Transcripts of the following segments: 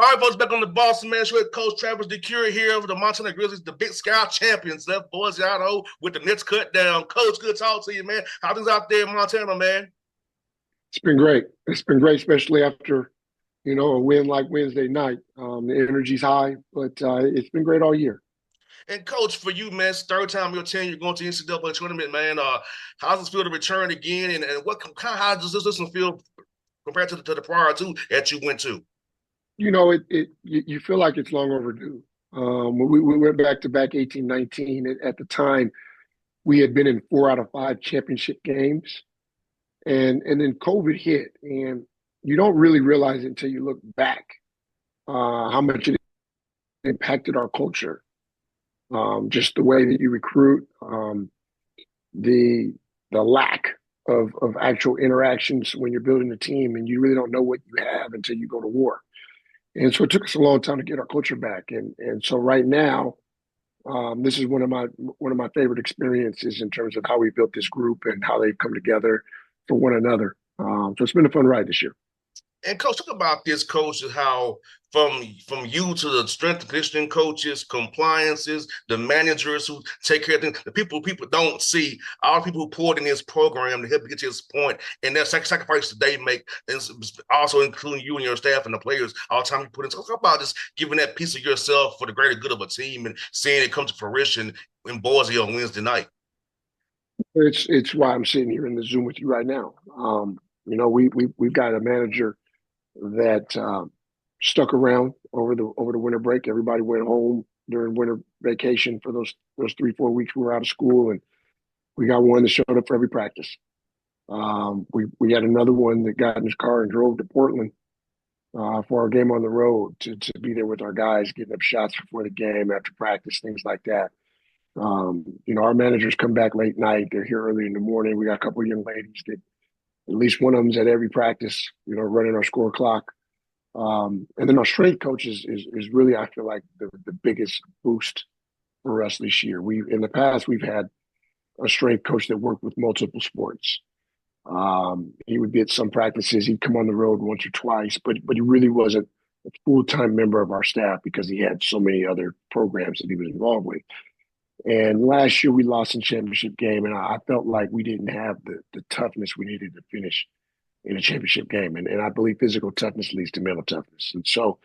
All right, folks, back on the Bossman show with Coach Travis DeCuire here of the Montana Grizzlies, the Big Sky champions. Left boys out oh with the Nets cut down. Coach, good talk to you, man. How things out there in Montana, man? It's been great. It's been great, especially after, a win like Wednesday night. The energy's high, but it's been great all year. And coach, for you, man, it's third time you're 10, you're going to the NCAA tournament, man. How does it feel to return again? And what kind of how does this one feel compared to the prior two that you went to? You feel like it's long overdue. We went back to back 18, 19. At the time, we had been in 4 out of 5 championship games, and then COVID hit, and you don't really realize it until you look back how much it impacted our culture. Just the way that you recruit, the lack of actual interactions when you're building a team, and you really don't know what you have until you go to war. And so it took us a long time to get our culture back. And so right now, this is one of my favorite experiences in terms of how we built this group and how they've come together for one another. So it's been a fun ride this year. And coach, talk about this, coach, how from you to the strength and conditioning coaches, compliances, the managers who take care of things, the people don't see, all the people who poured in this program to help get to this point, and that sacrifice that they make, and also including you and your staff and the players, all the time you put in. So talk about just giving that piece of yourself for the greater good of a team and seeing it come to fruition in Boise on Wednesday night. It's why I'm sitting here in the Zoom with you right now. We've got a manager that stuck around over the winter break. Everybody went home during winter vacation for those 3-4 weeks we were out of school, and we got one that showed up for every practice. We had another one that got in his car and drove to Portland for our game on the road to be there with our guys, getting up shots before the game, after practice, things like that. Our managers come back late night. They're here early in the morning. We got a couple of young ladies that at least one of them's at every practice, running our score clock. And then our strength coach is really, I feel like, the biggest boost for us this year. In the past, we've had a strength coach that worked with multiple sports. He would be at some practices. He'd come on the road once or twice, but he really wasn't a full-time member of our staff because he had so many other programs that he was involved with. And last year we lost in championship game, and I felt like we didn't have the toughness we needed to finish in a championship game. And I believe physical toughness leads to mental toughness. And so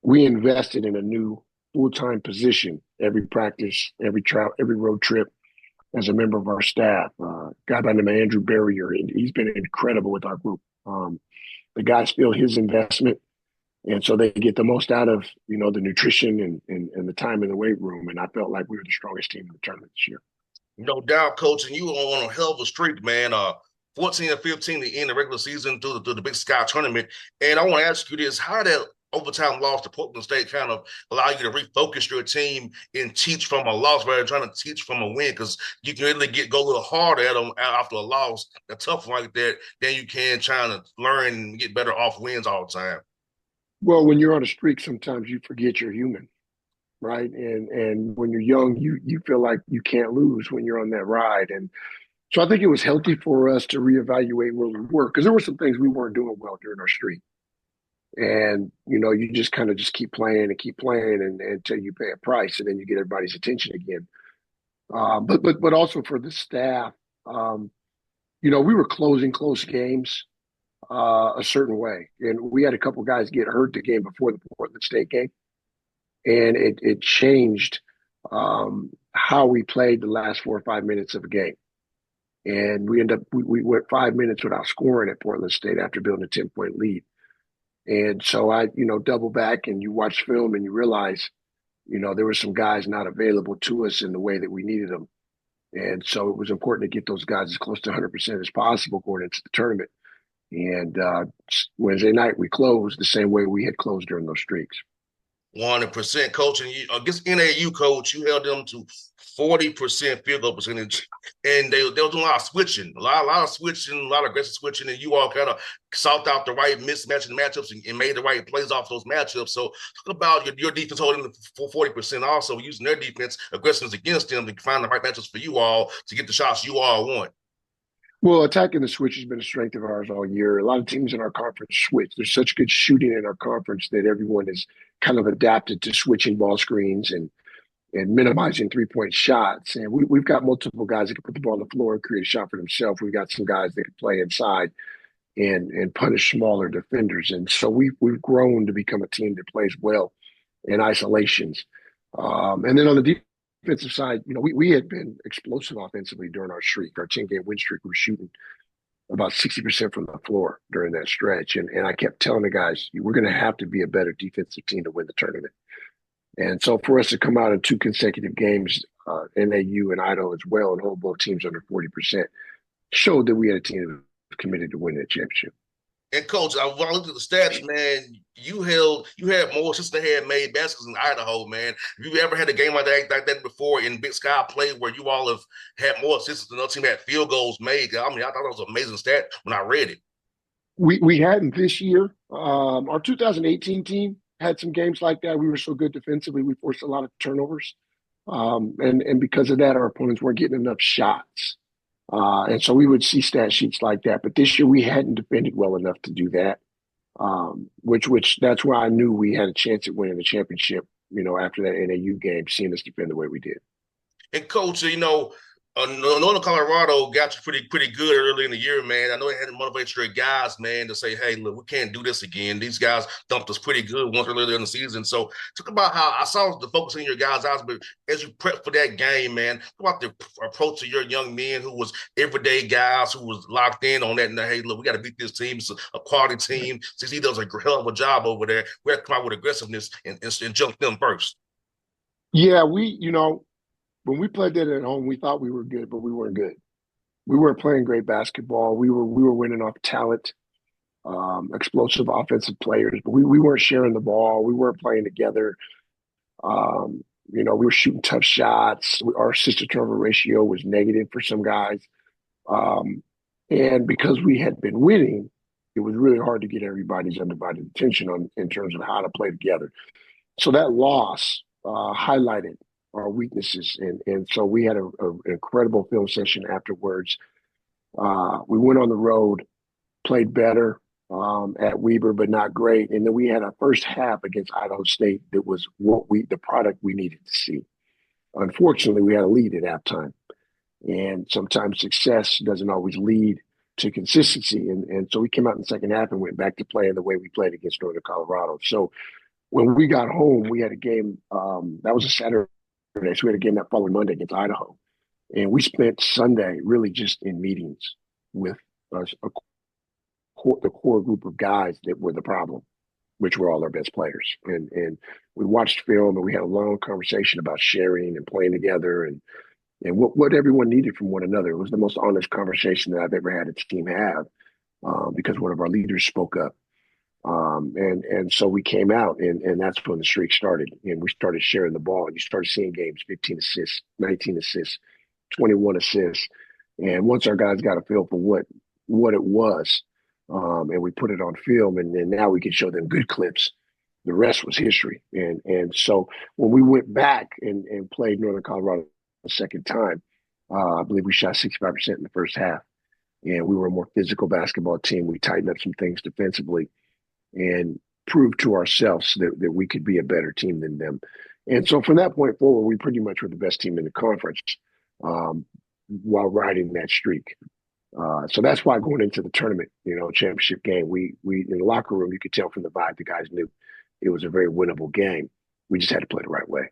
we invested in a new full-time position every practice, every road trip as a member of our staff. A guy by the name of Andrew Barrier, and he's been incredible with our group. The guys feel his investment, and so they get the most out of, the nutrition and the time in the weight room. And I felt like we were the strongest team in the tournament this year. No doubt, coach, and you on a hell of a streak, man. 14 and 15 to end the regular season through the Big Sky tournament. And I want to ask you this: how that overtime loss to Portland State kind of allow you to refocus your team and teach from a loss rather than trying to teach from a win? Because you can really go a little harder at them after a loss, a tough one like that, than you can trying to learn and get better off wins all the time. Well, when you're on a streak, sometimes you forget you're human, right? And when you're young, you feel like you can't lose when you're on that ride. And so I think it was healthy for us to reevaluate where we were, because there were some things we weren't doing well during our streak. And you just kind of just keep playing and until you pay a price, and then you get everybody's attention again. But also for the staff, we were closing close games a certain way, and we had a couple guys get hurt the game before the Portland State game, and it changed how we played the last 4 or 5 minutes of a game. And we went 5 minutes without scoring at Portland State after building a 10-point lead. And so I, double back and you watch film and you realize, there were some guys not available to us in the way that we needed them. And so it was important to get those guys as close to 100% as possible going into the tournament. And Wednesday night, we closed the same way we had closed during those streaks. 100%, coach. And against NAU, coach, you held them to 40% field goal percentage, and they were doing a lot of switching, a lot of switching, a lot of aggressive switching, and you all kind of sought out the right mismatching matchups and made the right plays off those matchups. So talk about your defense holding them for 40%, also using their defense aggressiveness against them to find the right matchups for you all to get the shots you all want. Well, attacking the switch has been a strength of ours all year. A lot of teams in our conference switch. There's such good shooting in our conference that everyone has kind of adapted to switching ball screens and minimizing 3-point shots. And we've got multiple guys that can put the ball on the floor and create a shot for themselves. We've got some guys that can play inside and punish smaller defenders. And so we've grown to become a team that plays well in isolations. And then on the defensive side, we had been explosive offensively during our streak, our 10-game win streak. We were shooting about 60% from the floor during that stretch. And I kept telling the guys, we're going to have to be a better defensive team to win the tournament. And so for us to come out in 2 consecutive games, NAU and Idaho as well, and hold both teams under 40%, showed that we had a team that was committed to winning the championship. And coach, when I looked at the stats, man, you had more assists than had made baskets in Idaho, man. Have you ever had a game like that before in Big Sky play where you all have had more assists than another team had field goals made? I mean, I thought it was an amazing stat when I read it. We hadn't this year. Our 2018 team had some games like that. We were so good defensively, we forced a lot of turnovers. And because of that, our opponents weren't getting enough shots. And so we would see stat sheets like that. But this year we hadn't defended well enough to do that. Which that's why I knew we had a chance at winning the championship, after that NAU game, seeing us defend the way we did. And coach, Northern Colorado got you pretty good early in the year, man. I know they had to motivate your guys, man, to say, hey, look, we can't do this again. These guys dumped us pretty good once earlier in the season. So talk about how I saw the focus in your guys' eyes, but as you prep for that game, man, talk about the approach to your young men who was everyday guys who was locked in on that. And hey, look, we got to beat this team. It's a quality team. CC does a hell of a job over there. We have to come out with aggressiveness and jump them first. Yeah, when we played that at home, we thought we were good, but we weren't good. We weren't playing great basketball. We were winning off talent, explosive offensive players, but we weren't sharing the ball. We weren't playing together. We were shooting tough shots. Our assist to turnover ratio was negative for some guys. And because we had been winning, it was really hard to get everybody's undivided attention in terms of how to play together. So that loss highlighted our weaknesses. And so we had an incredible film session afterwards. We went on the road, played better at Weber, but not great. And then we had a first half against Idaho State that was the product we needed to see. Unfortunately, we had a lead at halftime. And sometimes success doesn't always lead to consistency. And so we came out in the second half and went back to playing the way we played against Northern Colorado. So when we got home, we had a game that was a Saturday. So we had a game that following Monday against Idaho. And we spent Sunday really just in meetings with the core group of guys that were the problem, which were all our best players. And we watched film and we had a long conversation about sharing and playing together and what everyone needed from one another. It was the most honest conversation that I've ever had a team have because one of our leaders spoke up. And so we came out and that's when the streak started and we started sharing the ball and you started seeing games, 15 assists, 19 assists, 21 assists. And once our guys got a feel for what it was, and we put it on film and now we can show them good clips, the rest was history. And so when we went back and played Northern Colorado the second time, I believe we shot 65% in the first half and we were a more physical basketball team. We tightened up some things defensively and proved to ourselves that we could be a better team than them. And so from that point forward, we pretty much were the best team in the conference while riding that streak. So that's why going into the tournament, championship game, we in the locker room, you could tell from the vibe, the guys knew it was a very winnable game. We just had to play the right way.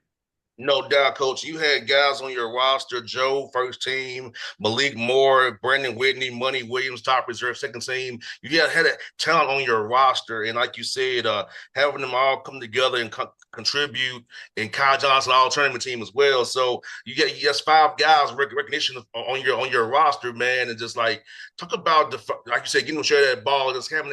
No doubt, Coach. You had guys on your roster, Joe, first team, Malik Moore, Brandon Whitney, Money Williams, top reserve, second team. You had a talent on your roster. And like you said, having them all come together and contribute, and Kyle Johnson, all tournament team as well. So you got 5 guys recognition on your roster, man. And just like talk about like you said, getting them to share that ball, just having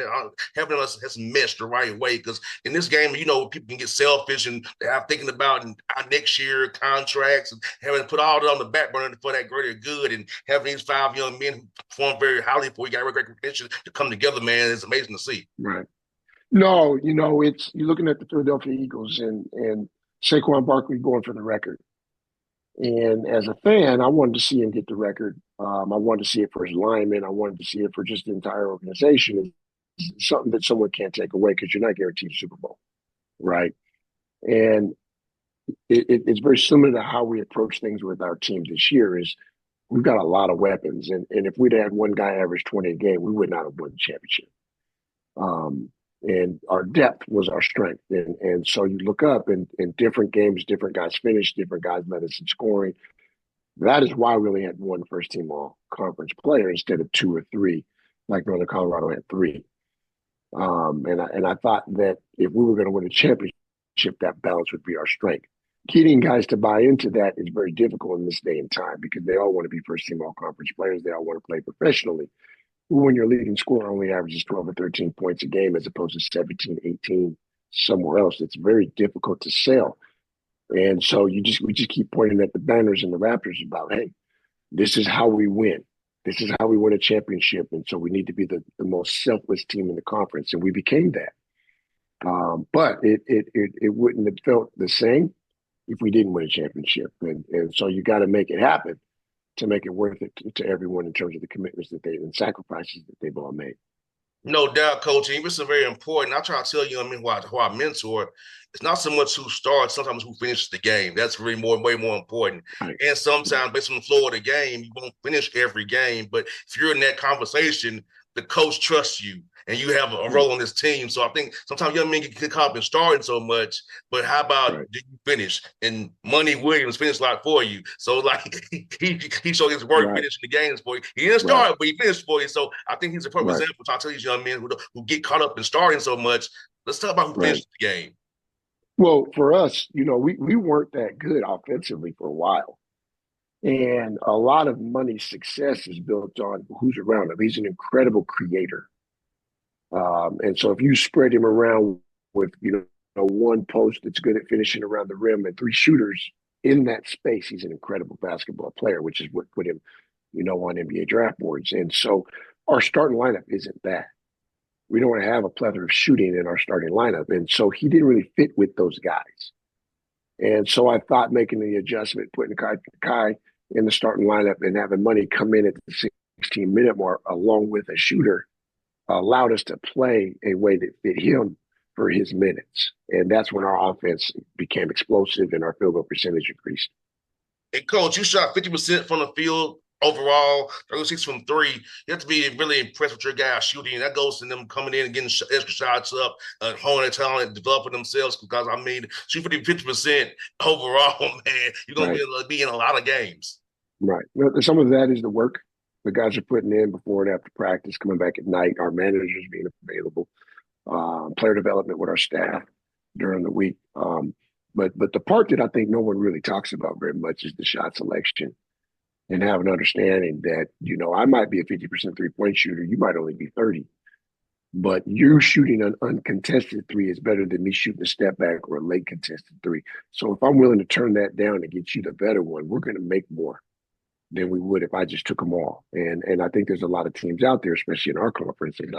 us has meshed the right way. Because in this game, people can get selfish and they're thinking about our next year contracts and having to put all that on the back burner for that greater good. And having these 5 young men who perform very highly for you got recognition to come together, man, it's amazing to see. Right. No, it's you're looking at the Philadelphia Eagles and Saquon Barkley going for the record. And as a fan, I wanted to see him get the record. I wanted to see it for his linemen. I wanted to see it for just the entire organization. It's something that someone can't take away because you're not guaranteed a Super Bowl, right? And it's very similar to how we approach things with our team this year. Is we've got a lot of weapons, and if we'd had one guy average 20 a game, we would not have won the championship. Um, and our depth was our strength, and so you look up and in different games, different guys finished, different guys led us in scoring. That is why we only had one first team all conference player instead of two or three, like Northern Colorado had three. And I thought that if we were going to win a championship, that balance would be our strength. Getting guys to buy into that is very difficult in this day and time because they all want to be first team all conference players. They all want to play professionally. When your leading scorer only averages 12 or 13 points a game as opposed to 17, 18 somewhere else, it's very difficult to sell. And so we just keep pointing at the banners and the Raptors about, hey, this is how we win. This is how we win a championship. And so we need to be the most selfless team in the conference. And we became that. But it wouldn't have felt the same if we didn't win a championship. And so you got to make it happen to make it worth it to everyone in terms of the commitments that they and sacrifices that they've all made. No doubt, coach. And it's very important. I try to tell you, who I mentor, it's not so much who starts, sometimes who finishes the game. That's really way more important. Right. And sometimes, based on the flow of the game, you won't finish every game. But if you're in that conversation, the coach trusts you and you have a Right. role on this team. So I think sometimes young men get caught up in starting so much, but how about Right. do you finish? And Money Williams finished a lot for you. So like he showed his work Right. finishing the games for you. He didn't Right. start, but he finished for you. So I think he's a perfect Right. example. So I tell these young men who get caught up in starting so much. Let's talk about who Right. finished the game. Well, for us, we weren't that good offensively for a while. And a lot of Money's success is built on who's around him. He's an incredible creator. And so if you spread him around with, one post that's good at finishing around the rim and three shooters in that space, he's an incredible basketball player, which is what put him, on NBA draft boards. And so our starting lineup isn't that. We don't have a plethora of shooting in our starting lineup. And so he didn't really fit with those guys. And so I thought making the adjustment, putting Kai in the starting lineup and having Money come in at the 16-minute mark along with a shooter allowed us to play a way that fit him for his minutes. And that's when our offense became explosive and our field goal percentage increased. And coach, you shot 50% from the field overall, 36 from three. You have to be really impressed with your guys shooting. That goes to them coming in and getting extra shots up, honing their talent, developing themselves. Because shoot 50% overall, man, you're gonna Right. be in a lot of games. Right. Some of that is the work the guys are putting in before and after practice, coming back at night, our managers being available, player development with our staff during the week. But the part that I think no one really talks about very much is the shot selection and have an understanding that, I might be a 50% 3-point shooter. You might only be 30, but you shooting an uncontested three is better than me shooting a step back or a late contested three. So if I'm willing to turn that down and get you the better one, we're going to make more than we would if I just took them all. And I think there's a lot of teams out there, especially in our conference, and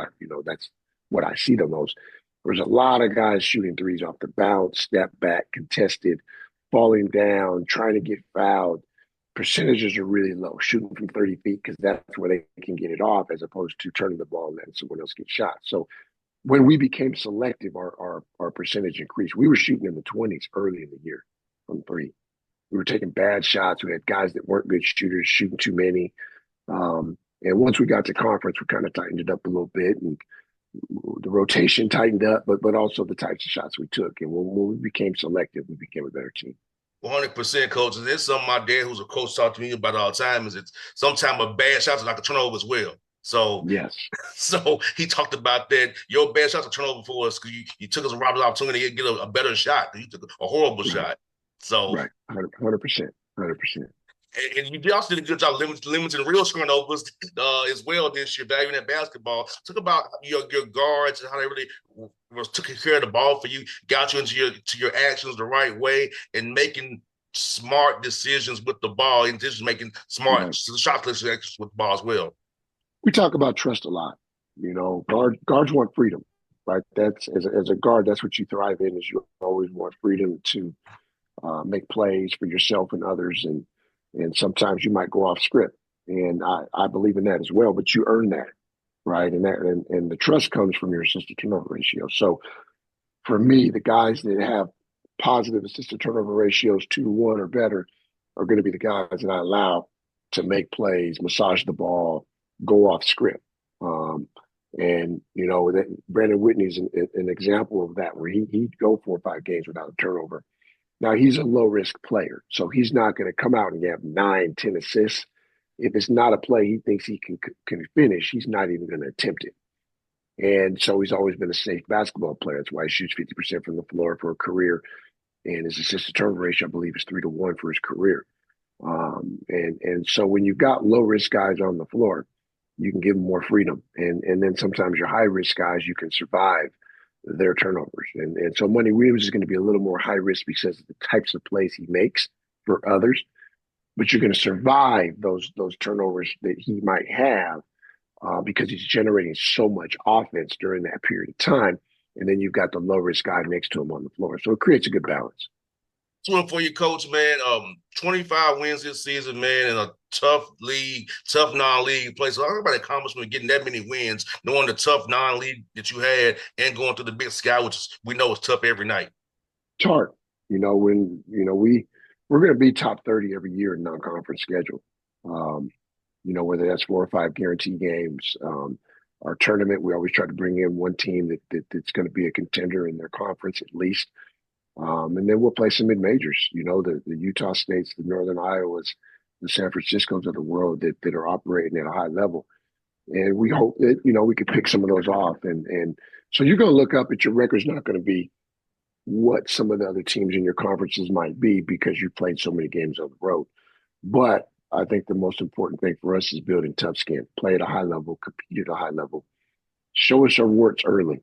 that's what I see the most. There's a lot of guys shooting threes off the bounce, step back, contested, falling down, trying to get fouled. Percentages are really low, shooting from 30 feet because that's where they can get it off, as opposed to turning the ball and letting someone else get shot. So when we became selective, our percentage increased. We were shooting in the 20s early in the year from three. We were taking bad shots. We had guys that weren't good shooters shooting too many. And once we got to conference, we kind of tightened it up a little bit, and the rotation tightened up, but also the types of shots we took. And when we became selective, we became a better team. 100% coaches. It's something my dad, who's a coach, talked to me about all the time. Is it's sometimes a bad shot is like a turnover as well. So, Yes. so he talked about that. Your bad shots are turnover for us because you took us a robbed opportunity to get a better shot. You took a horrible Right. shot. So, Right. 100%. 100%. and you also did a good job limiting real turnovers as well this year, valuing that basketball. Talk about your guards and how they really took care of the ball for you, got you into your actions the right way, and making smart decisions with the ball, and just making smart Right. shot selections with the ball as well. We talk about trust a lot. Guards want freedom, right? That's as a guard, that's what you thrive in. Is you always want freedom to make plays for yourself and others, and sometimes you might go off script. And I believe in that as well, but you earn that, right? And the trust comes from your assist to turnover ratio. So for me, the guys that have positive assist to turnover ratios 2-to-1 or better are going to be the guys that I allow to make plays, massage the ball, go off script. And that Brandon Whitney's an example of that, where he'd go 4 or 5 games without a turnover. Now he's a low risk player, so he's not going to come out and have 9, 10 assists. If it's not a play he thinks he can finish, he's not even going to attempt it. And so he's always been a safe basketball player. That's why he shoots 50% from the floor for a career. And his assist to turnover ratio, I believe, is 3-to-1 for his career. And so when you've got low risk guys on the floor, you can give them more freedom. And then sometimes your high risk guys, you can survive their turnovers. And so Money Williams is going to be a little more high risk because of the types of plays he makes for others. But you're going to survive those turnovers that he might have because he's generating so much offense during that period of time. And then you've got the low risk guy next to him on the floor. So it creates a good balance. One for you, coach, man. 25 wins this season, man, in a tough league, tough non-league play. So I about the accomplishment of getting that many wins, knowing the tough non-league that you had, and going to the Big Sky, which we know is tough every night. It's hard, when we're going to be top 30 every year in non-conference schedule. Whether that's 4 or 5 guaranteed games. Our tournament, we always try to bring in one team that's going to be a contender in their conference at least. And then we'll play some mid-majors, the Utah States, the Northern Iowas, the San Franciscos of the world that are operating at a high level. And we hope that, we could pick some of those off. And so you're going to look up at your record's not going to be what some of the other teams in your conferences might be because you played so many games on the road. But I think the most important thing for us is building tough skin, play at a high level, compete at a high level, show us our warts early.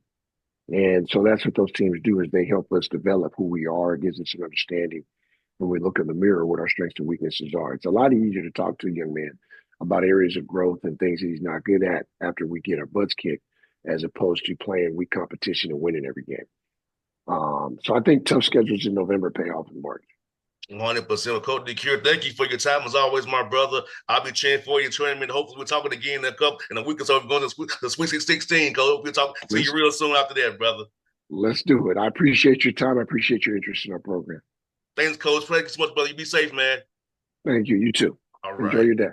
And so that's what those teams do is they help us develop who we are. It gives us an understanding when we look in the mirror what our strengths and weaknesses are. It's a lot easier to talk to a young man about areas of growth and things that he's not good at after we get our butts kicked, as opposed to playing weak competition and winning every game. So I think tough schedules in November pay off in March. 100%. Coach DeCuire, thank you for your time as always, my brother. I'll be cheering for you, tournament. Hopefully, we're talking again in a week or so. We're going to the Sweet 16, Coach. We'll talk to you real soon after that, brother. Let's do it. I appreciate your time. I appreciate your interest in our program. Thanks, Coach. Thank you so much, brother. You be safe, man. Thank you. You too. All right. Enjoy your day.